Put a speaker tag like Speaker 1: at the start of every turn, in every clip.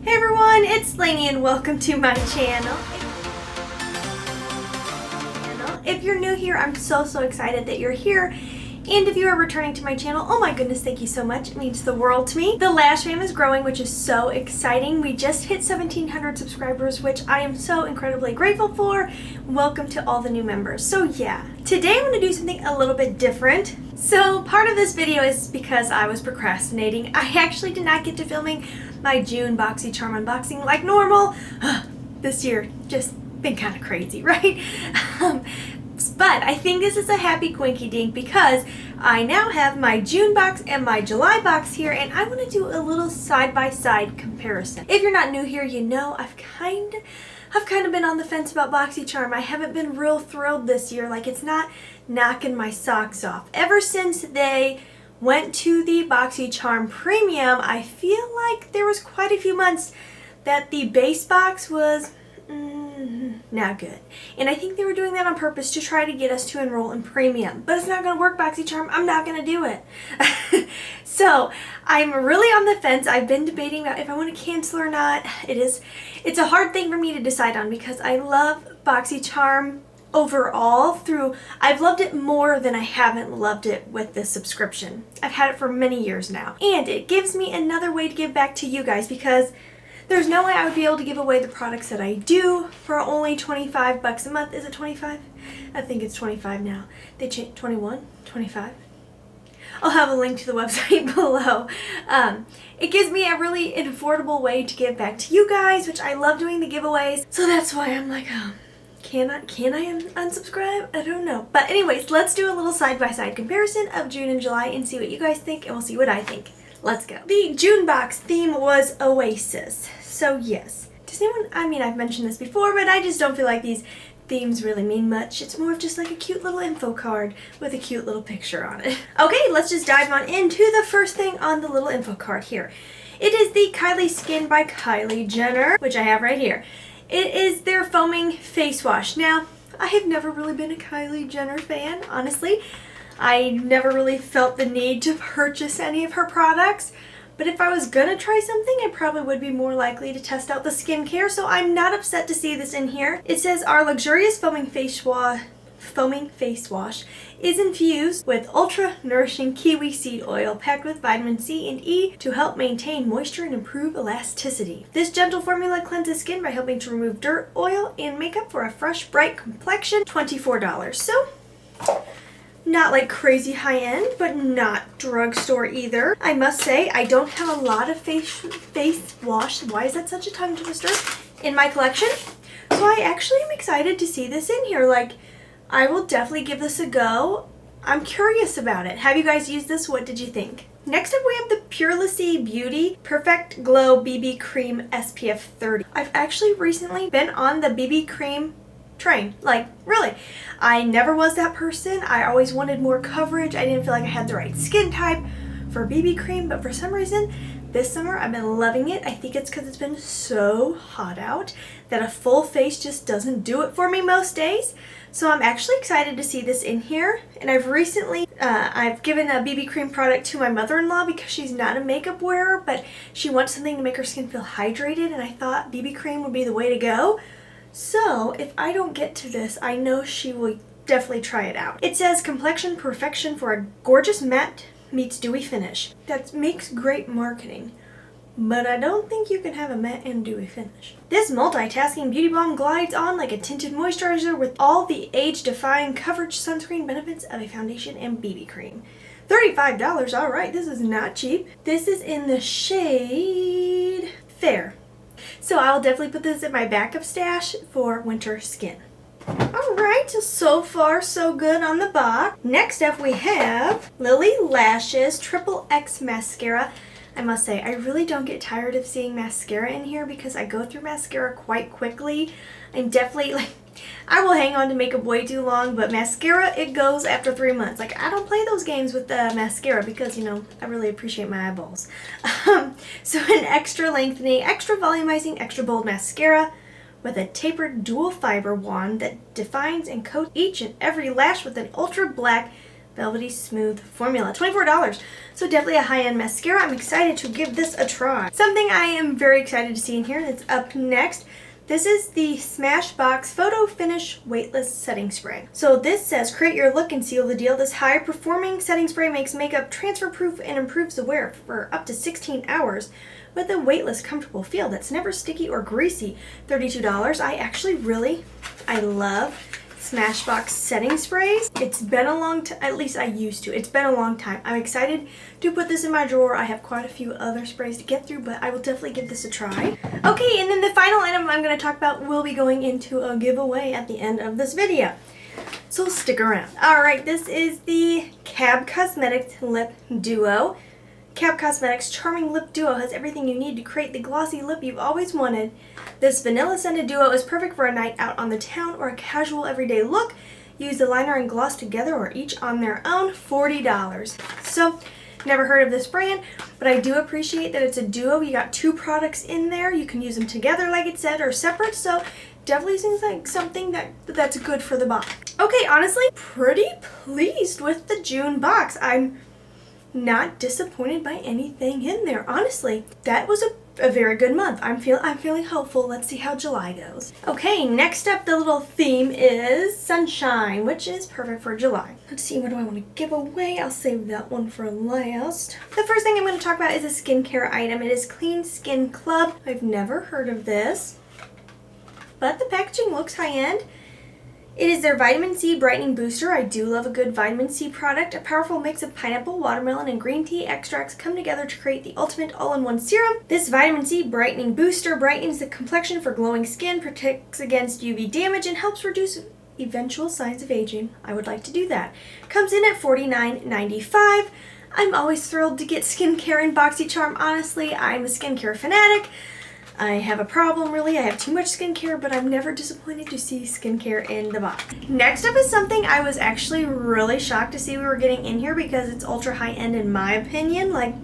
Speaker 1: Hey everyone, it's Laynie and welcome to my channel. If you're new here, I'm so excited that you're here. And if you are returning to my channel, oh my goodness, thank you so much. It means the world to me. The Lash Fam is growing, which is so exciting. We just hit 1,700 subscribers, which I am so incredibly grateful for. Welcome to all the new members. So yeah, today I'm going to do something a little bit different. So part of this video is because I was procrastinating. I actually did not get to filming my June Boxycharm unboxing like normal. This year just been kind of crazy, right? But I think this is a happy quinky dink because I now have my June box and my July box here, and I want to do a little side-by-side comparison. If you're not new here, you know I've kind of been on the fence about Boxycharm. I haven't been real thrilled this year. Like, it's not knocking my socks off. Ever since they went to the Boxycharm Premium, I feel like there was quite a few months that the base box was not good. And I think they were doing that on purpose to try to get us to enroll in Premium. But it's not going to work, Boxycharm. I'm not going to do it. So I'm really on the fence. I've been debating about if I want to cancel or not. It's a hard thing for me to decide on because I love Boxycharm overall. I've loved it more than I haven't loved it with this subscription. I've had it for many years now. And it gives me another way to give back to you guys because there's no way I would be able to give away the products that I do for only 25 bucks a month. Is it 25? I think it's 25 now. They changed 21, 25. I'll have a link to the website below. It gives me a really affordable way to give back to you guys, which I love doing the giveaways. So that's why I'm like, can I unsubscribe? I don't know. But anyways, let's do a little side-by-side comparison of June and July and see what you guys think, and we'll see what I think. Let's go. The June box theme was Oasis. So yes. Does anyone, I've mentioned this before, but I just don't feel like these themes really mean much. It's more of just like a cute little info card with a cute little picture on it. Okay, let's just dive on into the first thing on the little info card here. It is the Kylie Skin by Kylie Jenner, which I have right here. It is their foaming face wash. Now, I have never really been a Kylie Jenner fan, honestly. I never really felt the need to purchase any of her products, but if I was gonna try something, I probably would be more likely to test out the skincare, so I'm not upset to see this in here. It says our luxurious foaming face wash is infused with ultra nourishing kiwi seed oil packed with vitamin C and E to help maintain moisture and improve elasticity. This gentle formula cleanses skin by helping to remove dirt, oil, and makeup for a fresh, bright complexion. $24. So not like crazy high-end, but not drugstore either. I must say, I don't have a lot of face wash, why is that such a tongue twister, in my collection. So I actually am excited to see this in here. Like, I will definitely give this a go. I'm curious about it. Have you guys used this? What did you think? Next up, we have the Purelessy Beauty Perfect Glow BB Cream SPF 30. I've actually recently been on the BB cream train. Like, really. I never was that person. I always wanted more coverage. I didn't feel like I had the right skin type for BB cream, but for some reason, this summer I've been loving it. I think it's because it's been so hot out that a full face just doesn't do it for me most days. So I'm actually excited to see this in here. And I've recently, I've given a BB cream product to my mother-in-law because she's not a makeup wearer, but she wants something to make her skin feel hydrated, and I thought BB cream would be the way to go. So if I don't get to this, I know she will definitely try it out. It says complexion perfection for a gorgeous matte meets dewy finish. That makes great marketing, but I don't think you can have a matte and dewy finish. This multitasking beauty balm glides on like a tinted moisturizer with all the age-defying coverage sunscreen benefits of a foundation and BB cream. $35, all right, this is not cheap. This is in the shade Fair. So I'll definitely put this in my backup stash for winter skin. Alright, so far so good on the box. Next up we have Lily Lashes Triple X Mascara. I must say, I really don't get tired of seeing mascara in here because I go through mascara quite quickly. I'm definitely like, I will hang on to makeup way too long, but mascara, it goes after 3 months. Like, I don't play those games with the mascara because, you know, I really appreciate my eyeballs. So an extra lengthening, extra volumizing, extra bold mascara with a tapered dual fiber wand that defines and coats each and every lash with an ultra black velvety smooth formula. $24. So definitely a high-end mascara. I'm excited to give this a try. Something I am very excited to see in here that's up next. This is the Smashbox Photo Finish Weightless Setting Spray. So this says, create your look and seal the deal. This high-performing setting spray makes makeup transfer-proof and improves the wear for up to 16 hours with a weightless, comfortable feel that's never sticky or greasy. $32. I love Smashbox setting sprays. It's been a long time, at least I used to. It's been a long time. I'm excited to put this in my drawer. I have quite a few other sprays to get through, but I will definitely give this a try. Okay, and then the final item I'm going to talk about will be going into a giveaway at the end of this video. So stick around. Alright, this is the Cab Cosmetics Lip Duo. Cab Cosmetics Charming Lip Duo has everything you need to create the glossy lip you've always wanted. This vanilla scented duo is perfect for a night out on the town or a casual everyday look. Use the liner and gloss together or each on their own. $40. So, never heard of this brand, but I do appreciate that it's a duo. You got two products in there. You can use them together like it said or separate, so definitely seems like something that's good for the box. Okay, honestly, pretty pleased with the June box. I'm not disappointed by anything in there. Honestly, that was a very good month. I'm feeling hopeful. Let's see how July goes. Okay, next up, the little theme is sunshine, which is perfect for July. Let's see, what do I want to give away? I'll save that one for last. The first thing I'm going to talk about is a skincare item. It is Clean Skin Club. I've never heard of this, but the packaging looks high-end. It is their Vitamin C Brightening Booster. I do love a good vitamin C product. A powerful mix of pineapple, watermelon, and green tea extracts come together to create the ultimate all-in-one serum. This Vitamin C Brightening Booster brightens the complexion for glowing skin, protects against UV damage, and helps reduce eventual signs of aging. I would like to do that. Comes in at $49.95. I'm always thrilled to get skincare in Boxycharm. Honestly, I'm a skincare fanatic. I have a problem, really. I have too much skincare, but I'm never disappointed to see skincare in the box. Next up is something I was actually really shocked to see we were getting in here because it's ultra high-end in my opinion. Like,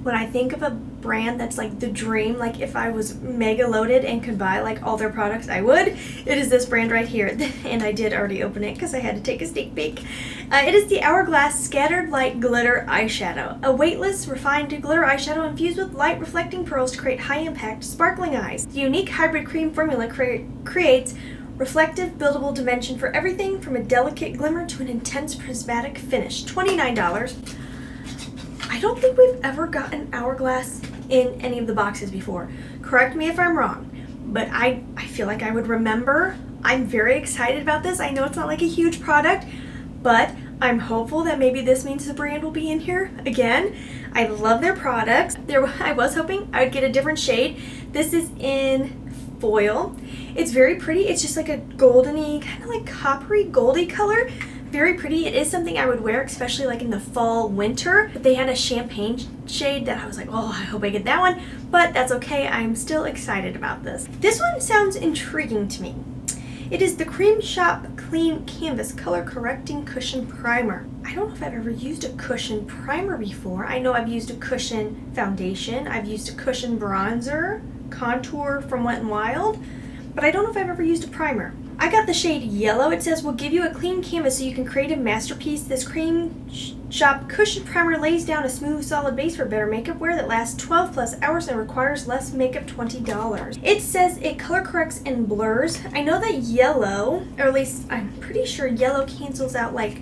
Speaker 1: when I think of a brand that's like the dream, like if I was mega loaded and could buy like all their products, I would. It is this brand right here, and I did already open it because I had to take a sneak peek. It is the Hourglass Scattered Light Glitter Eyeshadow, a weightless, refined glitter eyeshadow infused with light reflecting pearls to create high-impact, sparkling eyes. The unique hybrid cream formula creates reflective, buildable dimension for everything from a delicate glimmer to an intense prismatic finish. $29. I don't think we've ever gotten Hourglass in any of the boxes before. Correct me if I'm wrong, but I feel like I would remember. I'm very excited about this. I know it's not like a huge product, but I'm hopeful that maybe this means the brand will be in here again. I love their products. I was hoping I would get a different shade. This is in foil. It's very pretty. It's just like a goldeny, kind of like coppery goldy color. Very pretty. It is something I would wear, especially like in the fall, winter. But they had a champagne shade that I was like, oh, I hope I get that one. But that's okay. I'm still excited about this. This one sounds intriguing to me. It is the Cream Shop Clean Canvas Color Correcting Cushion Primer. I don't know if I've ever used a cushion primer before. I know I've used a cushion foundation. I've used a cushion bronzer, contour from Wet n Wild. But I don't know if I've ever used a primer. I got the shade yellow. It says, will give you a clean canvas so you can create a masterpiece. This Cream Shop Cushion Primer lays down a smooth, solid base for better makeup wear that lasts 12 plus hours and requires less makeup. $20. It says it color corrects and blurs. I know that yellow, or at least I'm pretty sure yellow cancels out like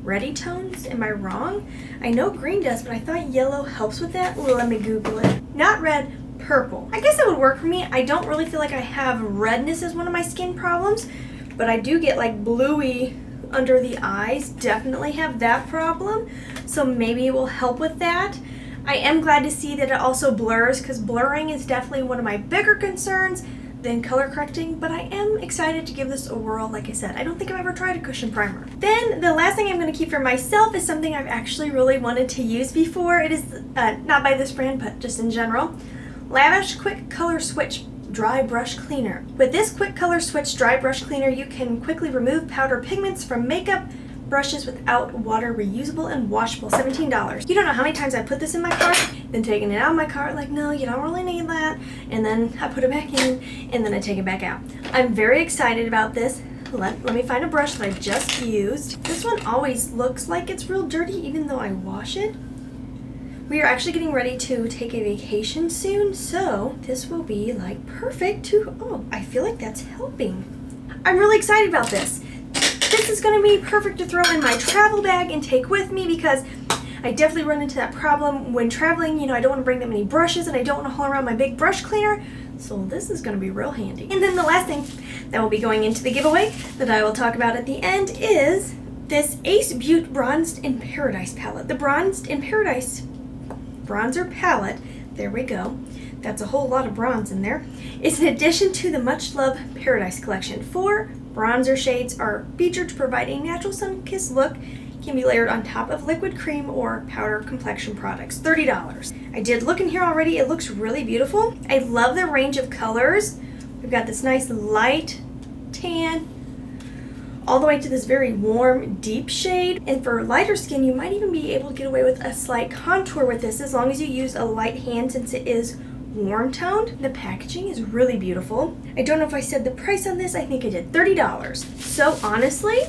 Speaker 1: ready tones. Am I wrong? I know green does, but I thought yellow helps with that. Let me Google it. Not red. Purple. I guess that would work for me. I don't really feel like I have redness as one of my skin problems, but I do get like bluey under the eyes. Definitely have that problem, so maybe it will help with that. I am glad to see that it also blurs, because blurring is definitely one of my bigger concerns than color correcting, but I am excited to give this a whirl. Like I said, I don't think I've ever tried a cushion primer. Then the last thing I'm going to keep for myself is something I've actually really wanted to use before. It is not by this brand, but just in general. Lavish Quick Color Switch Dry Brush Cleaner. With this Quick Color Switch Dry Brush Cleaner, you can quickly remove powder pigments from makeup brushes without water, reusable and washable. $17. You don't know how many times I put this in my cart, then taking it out of my cart, like, no, you don't really need that, and then I put it back in, and then I take it back out. I'm very excited about this. let me find a brush that I just used. This one always looks like it's real dirty even though I wash it. We are actually getting ready to take a vacation soon, so this will be like perfect to, oh, I feel like that's helping. I'm really excited about this. This is gonna be perfect to throw in my travel bag and take with me because I definitely run into that problem when traveling. You know, I don't want to bring that many brushes and I don't want to haul around my big brush cleaner. So this is going to be real handy. And then the last thing that will be going into the giveaway that I will talk about at the end is this Ace Beauty Bronzed in Paradise palette. The Bronzed in Paradise bronzer palette, there we go. That's a whole lot of bronze in there. It's an addition to the much loved Paradise collection. 4 bronzer shades are featured to provide a natural sun-kissed look. Can be layered on top of liquid cream or powder complexion products. $30. I did look in here already. It looks really beautiful. I love the range of colors. We've got this nice light tan all the way to this very warm deep shade. And for lighter skin, you might even be able to get away with a slight contour with this as long as you use a light hand since it is warm toned. The packaging is really beautiful. I don't know if I said the price on this. I think I did. $30. So honestly,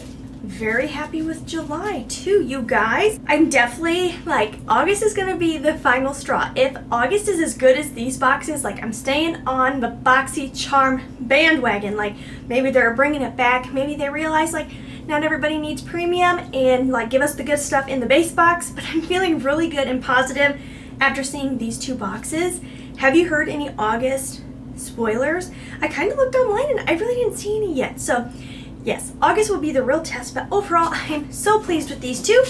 Speaker 1: very happy with July too, you guys. I'm definitely like, August is gonna be the final straw. If August is as good as these boxes, like I'm staying on the Boxycharm bandwagon. Like maybe they're bringing it back. Maybe they realize like not everybody needs premium and like give us the good stuff in the base box. But I'm feeling really good and positive after seeing these 2 boxes. Have you heard any August spoilers? I kind of looked online and I really didn't see any yet. So yes, August will be the real test, but overall, I'm so pleased with these 2.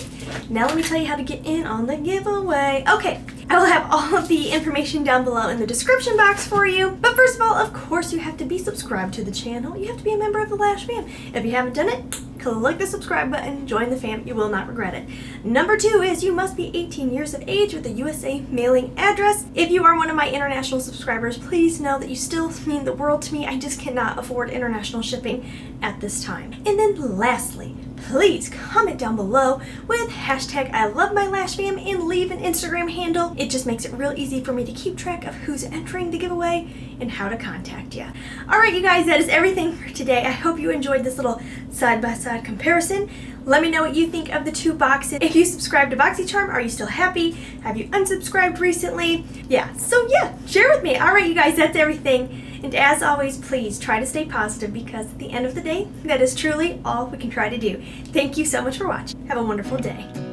Speaker 1: Now let me tell you how to get in on the giveaway. Okay, I will have all of the information down below in the description box for you. But first of all, of course, you have to be subscribed to the channel. You have to be a member of the Lash fam. If you haven't done it, click the subscribe button, join the fam. You will not regret it. Number 2 is you must be 18 years of age with a USA mailing address. If you are one of my international subscribers, please know that you still mean the world to me. I just cannot afford international shipping at this time. And then lastly, please comment down below with hashtag I love my Lash fam and leave an Instagram handle. It just makes it real easy for me to keep track of who's entering the giveaway and how to contact you. Alright you guys, that is everything for today. I hope you enjoyed this little side-by-side comparison. Let me know what you think of the 2 boxes. If you subscribed to Boxycharm, are you still happy? Have you unsubscribed recently? Yeah, so yeah, share with me. Alright you guys, that's everything. And as always, please try to stay positive because at the end of the day, that is truly all we can try to do. Thank you so much for watching. Have a wonderful day.